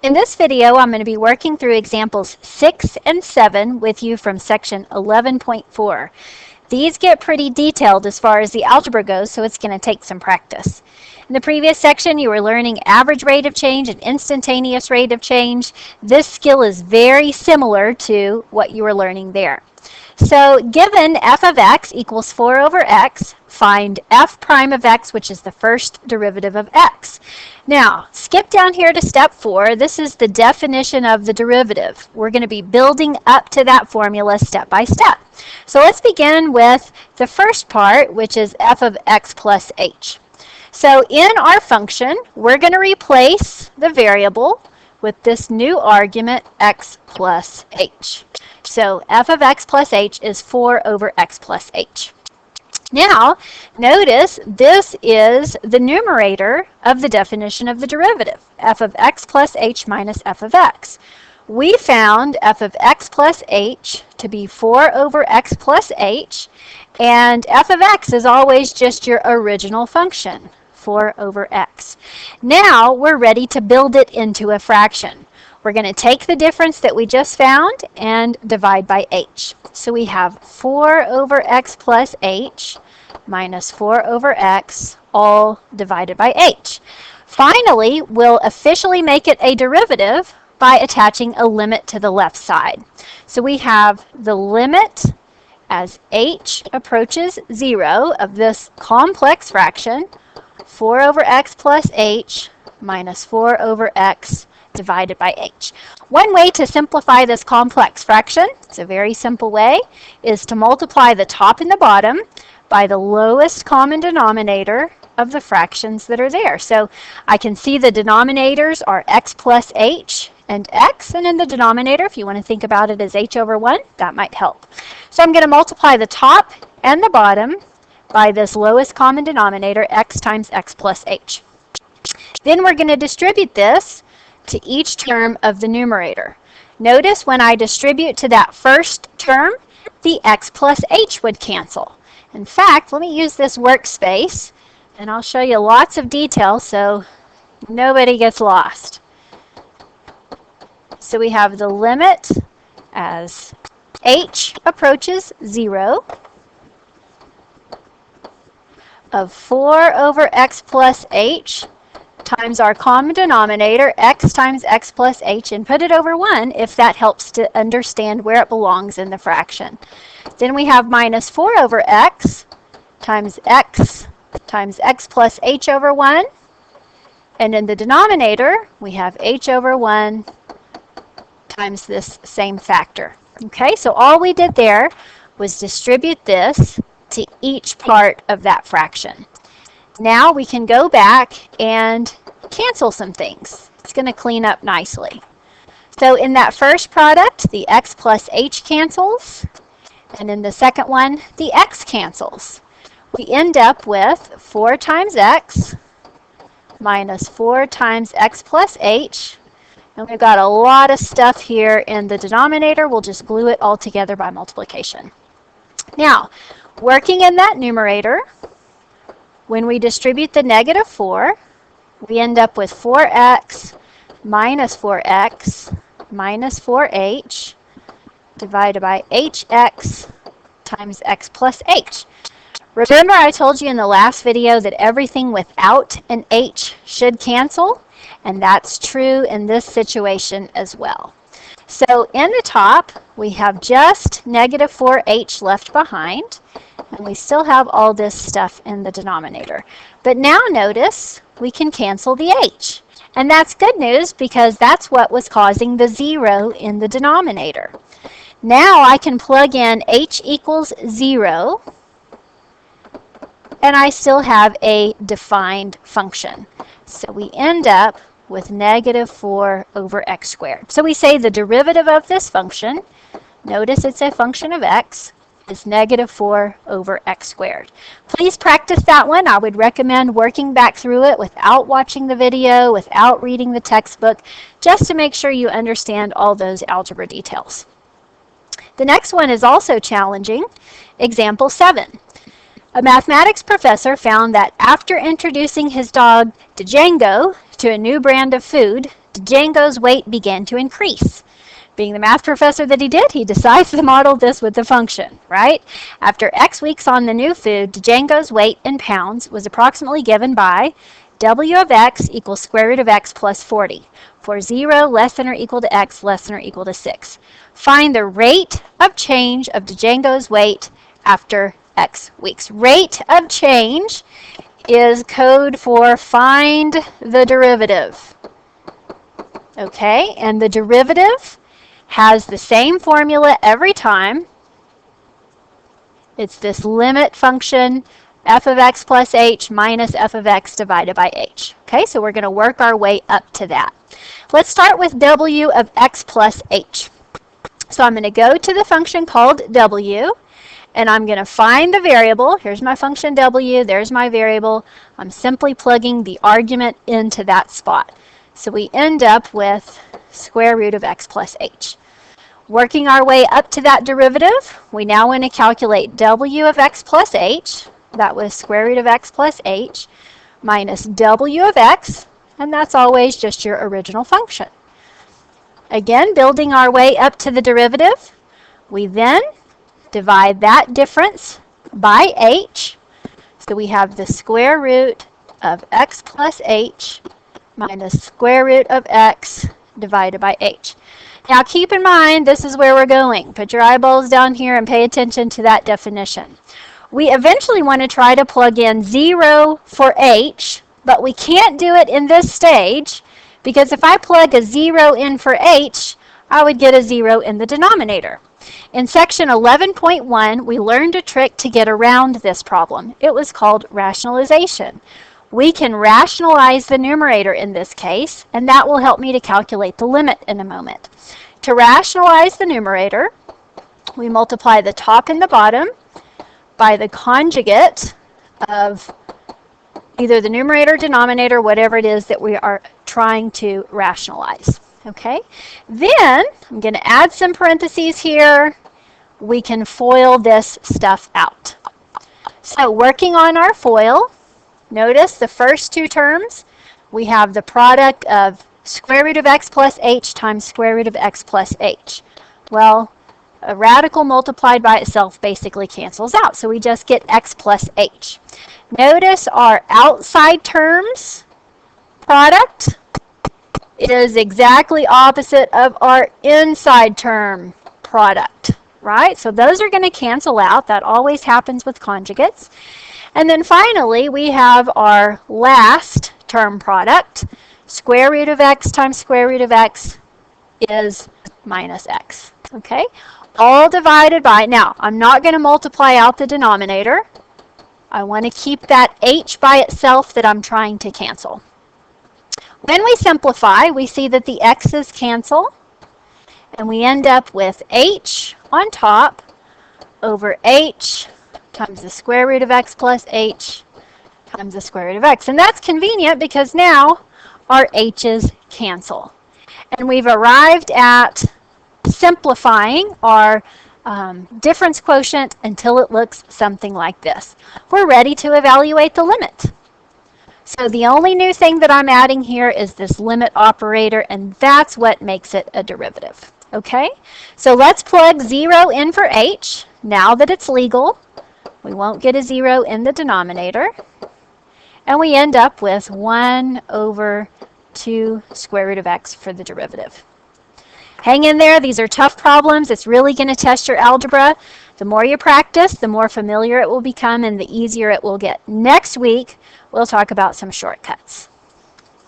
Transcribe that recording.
In this video, I'm going to be working through examples 6 and 7 with you from section 11.4. These get pretty detailed as far as the algebra goes, so it's going to take some practice. In the previous section, you were learning average rate of change and instantaneous rate of change. This skill is very similar to what you were learning there. So given f of x equals 4 over x, find f prime of x, which is the first derivative of x. Now, skip down here to step 4. This is the definition of the derivative. We're going to be building up to that formula step by step. So let's begin with the first part, which is f of x plus h. So in our function, we're going to replace the variable with this new argument, x plus h. So f of x plus h is 4 over x plus h. Now, notice this is the numerator of the definition of the derivative, f of x plus h minus f of x. We found f of x plus h to be 4 over x plus h, and f of x is always just your original function, 4 over x. Now, we're ready to build it into a fraction. We're going to take the difference that we just found and divide by h. So we have 4 over x plus h minus 4 over x, all divided by h. Finally, we'll officially make it a derivative by attaching a limit to the left side. So we have the limit as h approaches 0 of this complex fraction, 4 over x plus h minus 4 over x divided by h. One way to simplify this complex fraction, it's a very simple way, is to multiply the top and the bottom by the lowest common denominator of the fractions that are there. So I can see the denominators are x plus h and x, and in the denominator, if you want to think about it as h over 1, that might help. So I'm going to multiply the top and the bottom by this lowest common denominator, x times x plus h. Then we're going to distribute this to each term of the numerator. Notice when I distribute to that first term, the x plus h would cancel. In fact, let me use this workspace, and I'll show you lots of details so nobody gets lost. So we have the limit as h approaches 0 of 4 over x plus h times our common denominator, x times x plus h, and put it over 1 if that helps to understand where it belongs in the fraction. Then we have minus 4 over x times x plus h over 1. And in the denominator, we have h over 1 times this same factor. Okay, so all we did there was distribute this to each part of that fraction. Now we can go back and cancel some things. It's going to clean up nicely. So in that first product, the x plus h cancels, and in the second one, the x cancels. We end up with 4 times x minus 4 times x plus h, and we've got a lot of stuff here in the denominator. We'll just glue it all together by multiplication. Now, working in that numerator, when we distribute the negative 4, we end up with 4x minus 4x minus 4h divided by hx times x plus h. Remember I told you in the last video that everything without an h should cancel, and that's true in this situation as well. So in the top, we have just negative 4h left behind, and we still have all this stuff in the denominator. But now notice we can cancel the h. And that's good news because that's what was causing the 0 in the denominator. Now I can plug in h equals 0, and I still have a defined function. So we end up with negative 4 over x squared. So we say the derivative of this function, notice it's a function of x, is negative 4 over x squared. Please practice that one. I would recommend working back through it without watching the video, without reading the textbook, just to make sure you understand all those algebra details. The next one is also challenging. Example 7. A mathematics professor found that after introducing his dog Django to a new brand of food, Django's weight began to increase. Being the math professor that he did, he decides to model this with the function, right? After X weeks on the new food, Django's weight in pounds was approximately given by W of X equals square root of X plus 40 for 0 less than or equal to X less than or equal to 6. Find the rate of change of Django's weight after X weeks. Rate of change is code for find the derivative. Okay, and the derivative has the same formula every time. It's this limit function, f of x plus h minus f of x divided by h. Okay, so we're going to work our way up to that. Let's start with w of x plus h. So I'm going to go to the function called w, and I'm going to find the variable. Here's my function w, there's my variable. I'm simply plugging the argument into that spot. So we end up with square root of x plus h. Working our way up to that derivative, we now want to calculate w of x plus h, that was square root of x plus h, minus w of x, and that's always just your original function. Again, building our way up to the derivative, we then divide that difference by h, so we have the square root of x plus h minus square root of x divided by h. Now keep in mind, this is where we're going. Put your eyeballs down here and pay attention to that definition. We eventually want to try to plug in 0 for h, but we can't do it in this stage because if I plug a 0 in for h, I would get a 0 in the denominator. In section 11.1, we learned a trick to get around this problem. It was called rationalization. We can rationalize the numerator in this case, and that will help me to calculate the limit in a moment. To rationalize the numerator, we multiply the top and the bottom by the conjugate of either the numerator, denominator, whatever it is that we are trying to rationalize. Okay? Then, I'm going to add some parentheses here. We can FOIL this stuff out. So, working on our FOIL, notice the first two terms, we have the product of square root of x plus h times square root of x plus h. Well, a radical multiplied by itself basically cancels out, so we just get x plus h. Notice our outside terms product is exactly opposite of our inside term product, right? So those are going to cancel out. That always happens with conjugates. And then finally, we have our last term product. Square root of x times square root of x is minus x. Okay? All divided by, now, I'm not going to multiply out the denominator. I want to keep that h by itself that I'm trying to cancel. When we simplify, we see that the x's cancel, and we end up with h on top over h times the square root of x plus h times the square root of x. And that's convenient because now our h's cancel. And we've arrived at simplifying our difference quotient until it looks something like this. We're ready to evaluate the limit. So the only new thing that I'm adding here is this limit operator, and that's what makes it a derivative. Okay? So let's plug 0 in for h. Now that it's legal, we won't get a 0 in the denominator. And we end up with 1 over 2 square root of x for the derivative. Hang in there. These are tough problems. It's really going to test your algebra. The more you practice, the more familiar it will become and the easier it will get. Next week, we'll talk about some shortcuts.